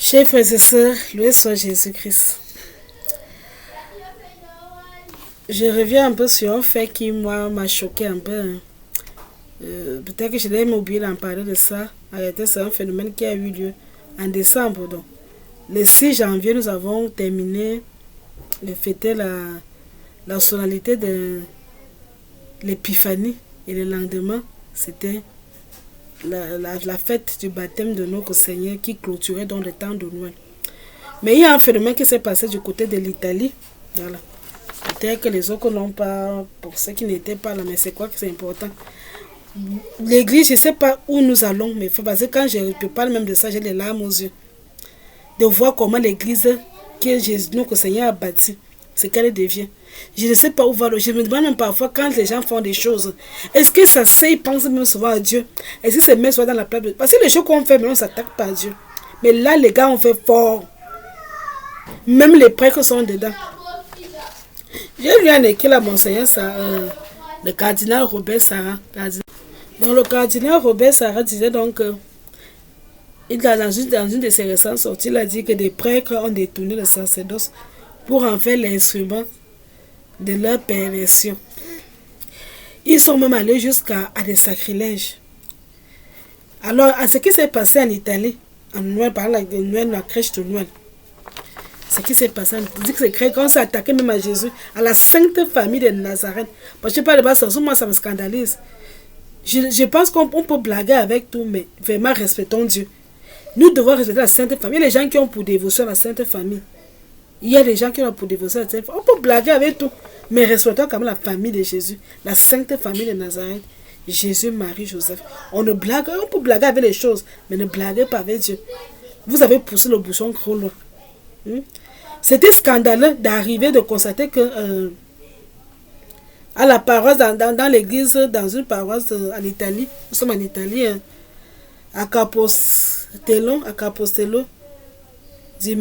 Chers frères et sœurs, loué soit Jésus-Christ. Je reviens un peu sur un fait qui m'a choqué un peu. Peut-être que je l'ai oublié d'en parler de ça. En réalité, c'est un phénomène qui a eu lieu en décembre. Donc. Le 6 janvier, nous avons terminé de fêter la solennité de l'épiphanie. Et le lendemain, c'était la fête du baptême de notre Seigneur qui clôturait dans le temps de Noël. Mais il y a un phénomène qui s'est passé du côté de l'Italie. Voilà. Peut-être que les autres n'ont pas, pour ceux qui n'étaient pas là, mais c'est quoi que c'est important. L'église, je ne sais pas où nous allons, mais il faut parce que quand je parle même de ça, j'ai les larmes aux yeux. De voir comment l'église que Jésus, notre Seigneur a bâti, ce qu'elle devient. Je ne sais pas où va le. Je me demande même parfois quand les gens font des choses. Est-ce que ça sait, ils pensent même souvent à Dieu? Est-ce que c'est même souvent dans la place? Parce que les choses qu'on fait, mais on ne s'attaque pas à Dieu. Mais là, les gars ont fait fort. Même les prêtres sont dedans. J'ai lu un écrit à mon Seigneur, le cardinal Robert Sarah. Donc le cardinal Robert Sarah disait donc dans une de ses récentes sorties, il a dit que des prêtres ont détourné le sacerdoce pour en faire l'instrument de leur perversion. Ils sont même allés jusqu'à des sacrilèges. Alors, à ce qui s'est passé en Italie, en Noël, par exemple, Noël, la crèche de Noël, ce qui s'est passé, on dit que c'est quand on s'est attaqué même à Jésus, à la sainte famille de Nazareth. Parce que je parle de ça, moi ça me scandalise. Je pense qu'on peut blaguer avec tout, mais vraiment respectons Dieu. Nous devons respecter la sainte famille. Il y a des gens qui ont pour dévotion la sainte famille. Il y a des gens qui ont pour dévotion la sainte famille. On peut blaguer avec tout, mais respectons quand même la famille de Jésus, la sainte famille de Nazareth. Jésus, Marie, Joseph. On peut blaguer avec les choses, mais ne blaguez pas avec Dieu. Vous avez poussé le bouchon trop loin. C'était scandaleux d'arriver de constater que à la paroisse, dans l'église, dans une paroisse en Italie, nous sommes en Italie, à Capostello, dit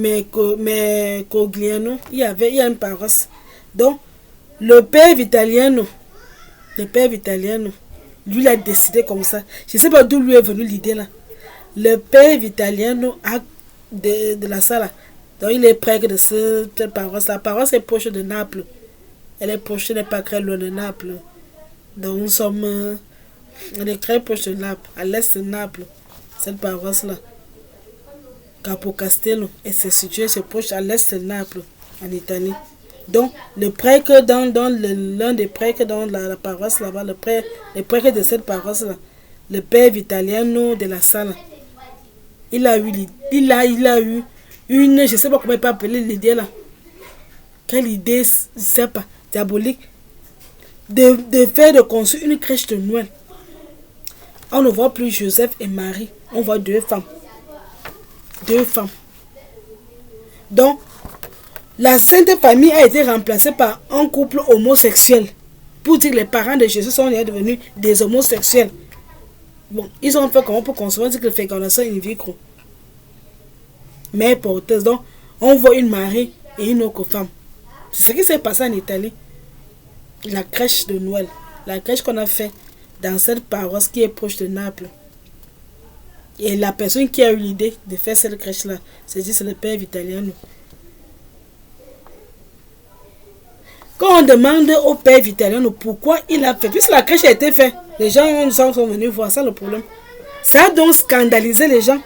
Cogliano, il y a une paroisse. Donc, le père Vitaliano, lui, il a décidé comme ça. Je ne sais pas d'où lui est venue l'idée là. Le père Vitaliano de la salle. Donc, il est prêtre de cette paroisse. La paroisse est proche de Naples. Elle est proche, elle n'est pas très loin de Naples. Donc, elle est très proche de Naples, à l'est de Naples, cette paroisse-là. Capo Castello. Et c'est situé, c'est proche à l'est de Naples, en Italie. Donc, le prêtre, l'un des prêtres dans la paroisse là-bas, le prêtre de cette paroisse-là, le père Vitaliano de la Salle, il a eu une, je ne sais pas comment il peut appeler l'idée là. Quelle idée, je ne sais pas, diabolique, de faire de construire une crèche de Noël. On ne voit plus Joseph et Marie, on voit deux femmes. Donc, la Sainte Famille a été remplacée par un couple homosexuel. Pour dire que les parents de Jésus sont devenus des homosexuels. Bon, ils ont fait comment pour concevoir que la fécondation in vitro. Mère porteuse. Donc, on voit une Marie et une autre femme. C'est ce qui s'est passé en Italie. La crèche de Noël. La crèche qu'on a fait dans cette paroisse qui est proche de Naples. Et la personne qui a eu l'idée de faire cette crèche-là, c'est le père Vitaliano. Quand on demande au père Vitaliano pourquoi il a fait, puisque la crèche a été faite, les gens sont venus voir ça, le problème. Ça a donc scandalisé les gens.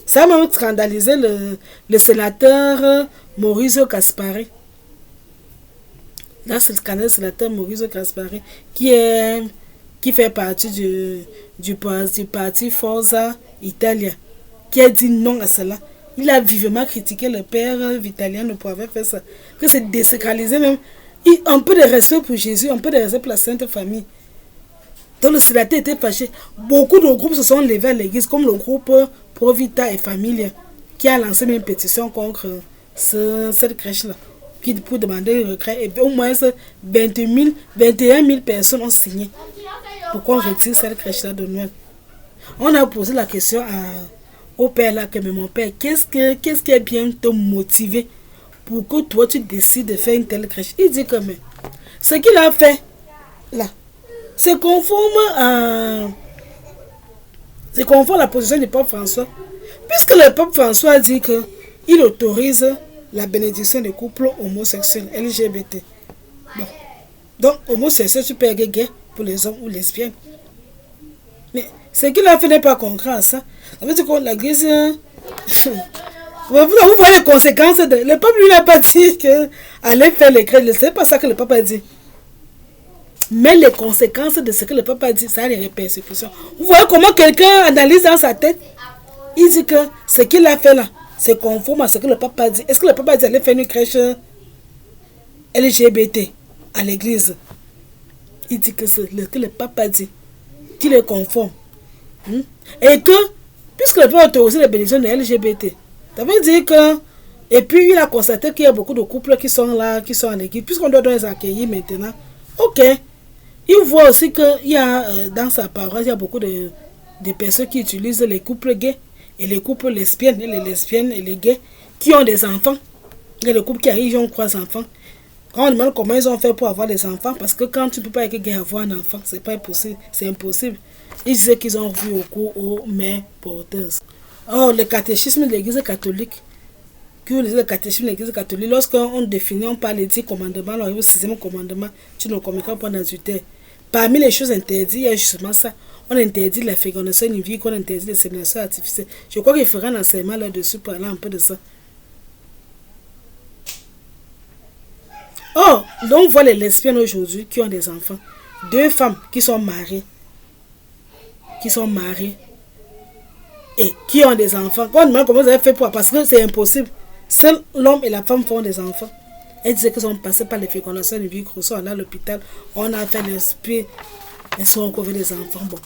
Ça a même scandalisé le sénateur Maurizio Gaspari. Là, c'est le sénateur Maurizio Gaspari qui fait partie du parti Forza Italia, qui a dit non à cela. Il a vivement critiqué le père Vitaliano pour avoir fait ça. Que c'est désacraliser même. Un peu de respect pour Jésus, un peu de respect pour la Sainte Famille. Donc le sénateur était fâché. Beaucoup de groupes se sont levés à l'église, comme le groupe Pro Vita et Familia, qui a lancé une pétition contre cette crèche-là, pour demander un retrait. Et au moins 21 000 personnes ont signé. Pourquoi on retire cette crèche-là de Noël? On a posé la question au père là, que mon père, qu'est-ce qui est bien te motiver pour que toi tu décides de faire une telle crèche? Il dit que mais, ce qu'il a fait là, c'est conforme à la position du pape François. Puisque le pape François a dit que il autorise la bénédiction des couples homosexuels, LGBT. Bon. Donc, homosexuel, tu peux être gay pour les hommes ou lesbiennes. Mais ce qu'il a fait n'est pas concret à ça. Ça veut dire que l'église... vous voyez les conséquences. Le peuple lui n'a pas dit qu'allait faire les crèches. C'est pas ça que le peuple a dit. Mais les conséquences de ce que le peuple a dit, ça a des répercussions. Vous voyez comment quelqu'un analyse dans sa tête. Il dit que ce qu'il a fait là, c'est conforme à ce que le peuple a dit. Est-ce que le peuple a dit d'aller faire une crèche LGBT à l'église? Il dit que ce que le peuple a dit, qu'il est conforme. Et que, puisque le peuple a autorisé les bénédictions de LGBT, ça veut dire que, et puis il a constaté qu'il y a beaucoup de couples qui sont là, qui sont à l'église, puisqu'on doit les accueillir maintenant. Ok. Il voit aussi qu'il y a dans sa paroisse, il y a beaucoup de personnes qui utilisent les couples gays et les couples lesbiennes, et les lesbiennes et les gays qui ont des enfants. Et les couples qui arrivent, ils ont 3 enfants. Quand on demande comment ils ont fait pour avoir des enfants, parce que quand tu ne peux pas être gay avoir un enfant, c'est pas possible, c'est impossible. Ils disaient qu'ils ont vu au cours aux mères porteuses. Oh, le catéchisme de l'église catholique. Le catéchisme de l'église catholique, lorsqu'on définit, on parle des 10 commandements, alors le 6e commandement, tu ne communiqueras pas d'adultère. Parmi les choses interdites, il y a justement ça. On interdit la fécondation in vitro, on interdit l'insémination artificielle. Je crois qu'il fera un enseignement là-dessus, parlant un peu de ça. Oh, donc on voit les lesbiennes aujourd'hui qui ont des enfants. 2 femmes qui sont mariées. Et qui ont des enfants. Quand on demande comment vous avez fait pour... Parce que c'est impossible. Seul l'homme et la femme font des enfants. Elles disaient qu'ils sont passés par les fécondations in vitro, ils sont allés à l'hôpital, on a fait l'esprit, elles sont encore des enfants. Bon.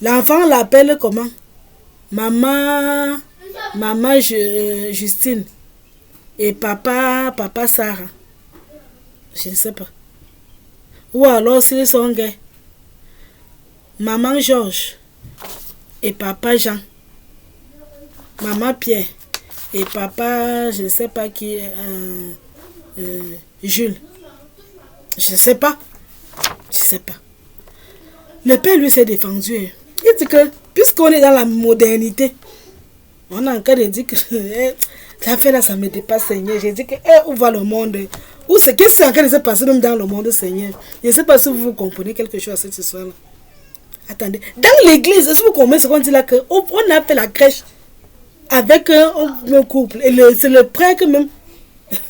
L'enfant l'appelle comment? Maman Justine. Et papa Sarah. Je ne sais pas. Ou alors s'ils sont gays. Maman Georges. Et papa Jean. Maman Pierre. Et papa, je ne sais pas qui est... Jules. Je ne sais pas. Le père, lui, s'est défendu. Il dit que, puisqu'on est dans la modernité, on a encore dit que ça fait là, ça me dépasse, Seigneur. J'ai dit que, où va le monde? Où c'est qu'est-ce qui est en train de se passer même dans le monde, Seigneur? Je ne sais pas si vous comprenez quelque chose à cette histoire-là. Attendez. Dans l'église, est-ce que vous comprenez ce qu'on dit là? On a fait la crèche avec un couple. Et c'est le prêtre même.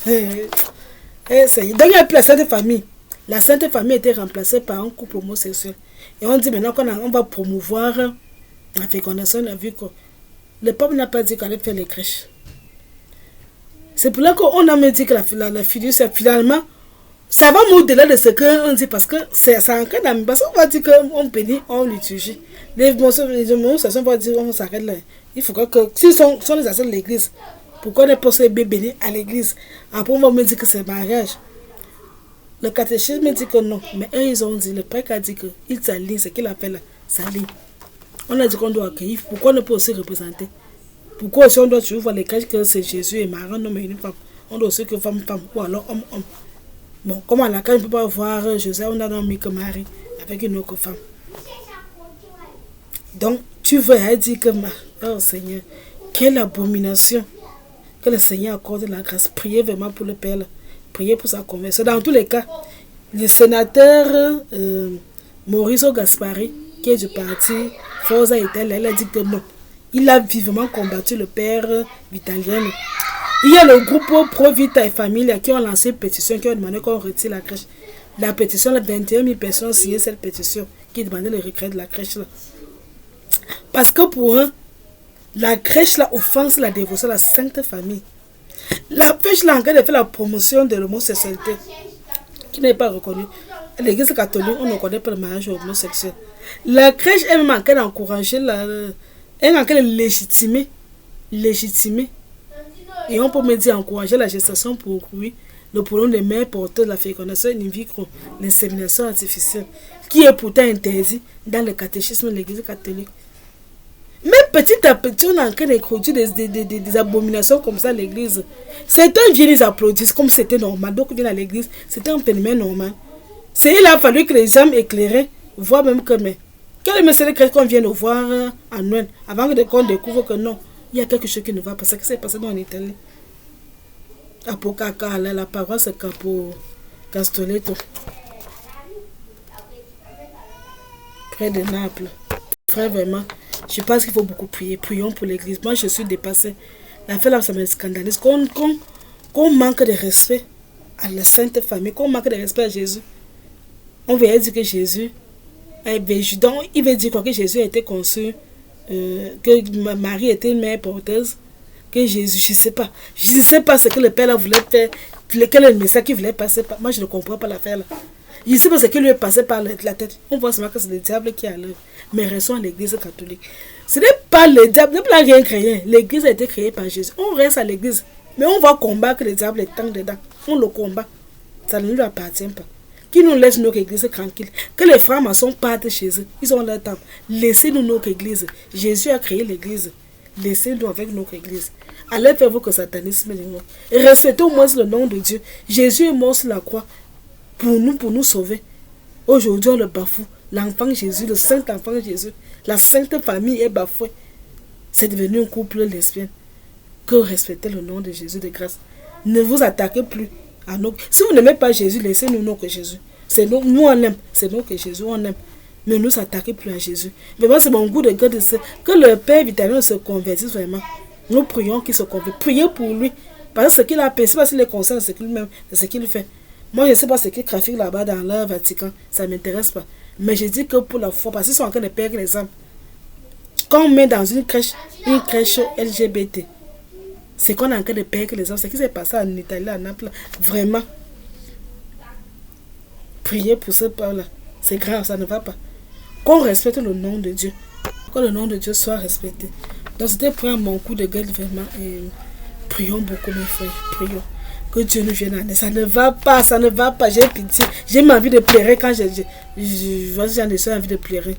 Donc il y a plus la Sainte Famille. La Sainte Famille a été remplacée par un couple homosexuel. Et on dit maintenant qu'on va promouvoir la fécondation de la vie. Le peuple n'a pas dit qu'on allait faire les crèches. C'est pour là qu'on a même dit que la fiducie, finalement, ça va au-delà de ce qu'on dit parce que c'est encore dans le... Parce qu'on va dire qu'on bénit, on liturgie. Les démonstrations vont dire on s'arrête là. Il faut que si sont les assemblées de l'église, pourquoi on n'est pas béni à l'église? Après, on va me dire que c'est mariage. Le catéchisme me dit que non. Mais eux, ils ont dit, le prêtre a dit qu'il s'aligne, ce qu'il appelle s'aligne. On a dit qu'on doit accueillir. Pourquoi on ne peut aussi représenter? Pourquoi si on doit toujours voir les crèches que c'est Jésus et Marie, non mais une femme? On doit aussi que femme, ou alors homme. Bon, comme à la crèche, on ne peut pas voir Joseph, on a mis que Marie avec une autre femme. Donc, tu veux dire que, oh Seigneur, quelle abomination! Que le Seigneur accorde la grâce. Priez vraiment pour le Père. Priez pour sa conversion. Dans tous les cas, le sénateur Mauricio Gaspari, qui est du parti Forza Italia, il a dit que non. Il a vivement combattu le père Vitaliano. Il y a le groupe Pro Vita et Familia qui ont lancé une pétition qui ont demandé qu'on retire la crèche. La pétition, 21 000 personnes ont signé cette pétition qui demandait le retrait de la crèche. Là. Parce que pour eux, la crèche là offense la dévotion de la Sainte Famille. La crèche là en train de faire la promotion de l'homosexualité qui n'est pas reconnue. L'église catholique, on ne connaît pas le mariage homosexuel. La crèche elle en train d'encourager elle est en train de légitimer. Et on peut me dire encourager la gestation pour oui, le problème des mères porteuses de la fécondation in vitro, l'insémination artificielle, qui est pourtant interdit dans le catéchisme de l'église catholique. Mais petit à petit, on a en train d'introduire des abominations comme ça à l'église. Certains viennent, ils applaudissent comme c'était normal. Donc, ils viennent à l'église, c'était un phénomène normal. Il a fallu que les hommes éclairés voient même que, mais, quel est le qu'on vient de voir à Noël, avant qu'on découvre que non, il y a quelque chose qui ne va pas. C'est ce qui s'est passé dans l'Italie. Apocacala, la paroisse Capo Castoletto, près de Naples. Frère, vraiment, je pense qu'il faut beaucoup prier. Prions pour l'église. Moi, je suis dépassée. La fin là, ça me scandalise. Qu'on manque de respect à la Sainte Famille, qu'on manque de respect à Jésus. On veut dire que Jésus, donc il veut dire quoi, que Jésus a été conçu, que Marie était une mère porteuse, que Jésus, je ne sais pas ce que le Père là voulait faire, quel est le message qu'il voulait passer. Moi, je ne comprends pas l'affaire là. Je ne sais pas ce qui lui est passé par la tête. On voit seulement que c'est le diable qui est à l'œuvre. Mais restons à l'église catholique. Ce n'est pas le diable, ne pas rien créer. L'église a été créée par Jésus. On reste à l'église. Mais on va combattre le diable tant dedans. On le combat. Ça ne lui appartient pas. Qui nous laisse notre église tranquille. Que les frères maçons partent chez eux. Ils ont leur temps. Laissez-nous notre église. Jésus a créé l'église. Laissez-nous avec notre église. Allez faire que satanisme. Respectez au moins le nom de Dieu. Jésus est mort sur la croix pour nous sauver. Aujourd'hui, on le bafoue. L'enfant Jésus, le saint enfant Jésus, la sainte famille est bafouée. C'est devenu un couple lesbien. Que respectez le nom de Jésus de grâce. Ne vous attaquez plus à nous. Si vous n'aimez pas Jésus, laissez-nous nous que Jésus. C'est nous on aime. C'est nous que Jésus on aime. Ne nous attaquez plus à Jésus. Mais moi, c'est mon goût de cœur de ce que le Père Vitalien se convertisse vraiment. Nous prions qu'il se convertisse. Priez pour lui. Parce que ce qu'il a fait, c'est pas s'il est conscient de ce qu'il fait. Moi, je ne sais pas ce qu'il trafique là-bas dans le Vatican. Ça ne m'intéresse pas. Mais je dis que pour la foi, parce qu'ils sont en train de perdre les âmes. Quand on met dans une crèche LGBT, c'est qu'on est en train de perdre les âmes. C'est ce qui s'est passé en Italie, à Naples. Vraiment. Priez pour ce peuple-là. C'est grave, ça ne va pas. Qu'on respecte le nom de Dieu. Que le nom de Dieu soit respecté. Donc c'était pour mon coup de gueule vraiment. Et prions beaucoup mes frères. Prions. Que Dieu nous vienne en aide. Ça ne va pas, ça ne va pas. J'ai pitié. J'ai envie de pleurer quand j'ai envie de pleurer.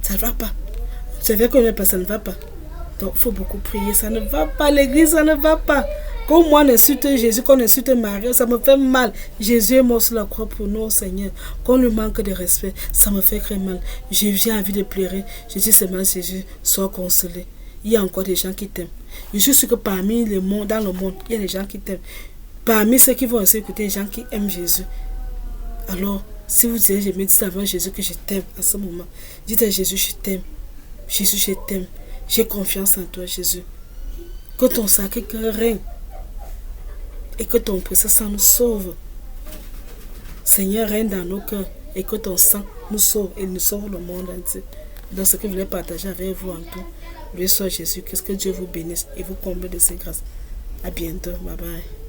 Ça ne va pas. C'est vrai que ça ne va pas. Donc il faut beaucoup prier. Ça ne va pas. L'église, ça ne va pas. Comme moi, on insulte Jésus, qu'on insulte Marie, ça me fait mal. Jésus est mort sur la croix pour nous, Seigneur. Qu'on lui manque de respect, ça me fait très mal. J'ai envie de pleurer. Je dis seulement, Jésus, sois consolé. Il y a encore des gens qui t'aiment. Je suis sûr que parmi le monde, dans le monde, il y a des gens qui t'aiment. Parmi ceux qui vont aussi écouter, les gens qui aiment Jésus. Alors, si vous dites, je me dis avant Jésus que je t'aime à ce moment. Dites à Jésus, je t'aime. Jésus, je t'aime. J'ai confiance en toi, Jésus. Que ton Sacré-Cœur règne. Et que ton précieux sang nous sauve. Seigneur, règne dans nos cœurs. Et que ton sang nous sauve. Et nous sauve le monde entier. Dans ce que je voulais partager avec vous en tout. Loué soit Jésus. Que Dieu vous bénisse et vous comble de ses grâces. À bientôt. Bye bye.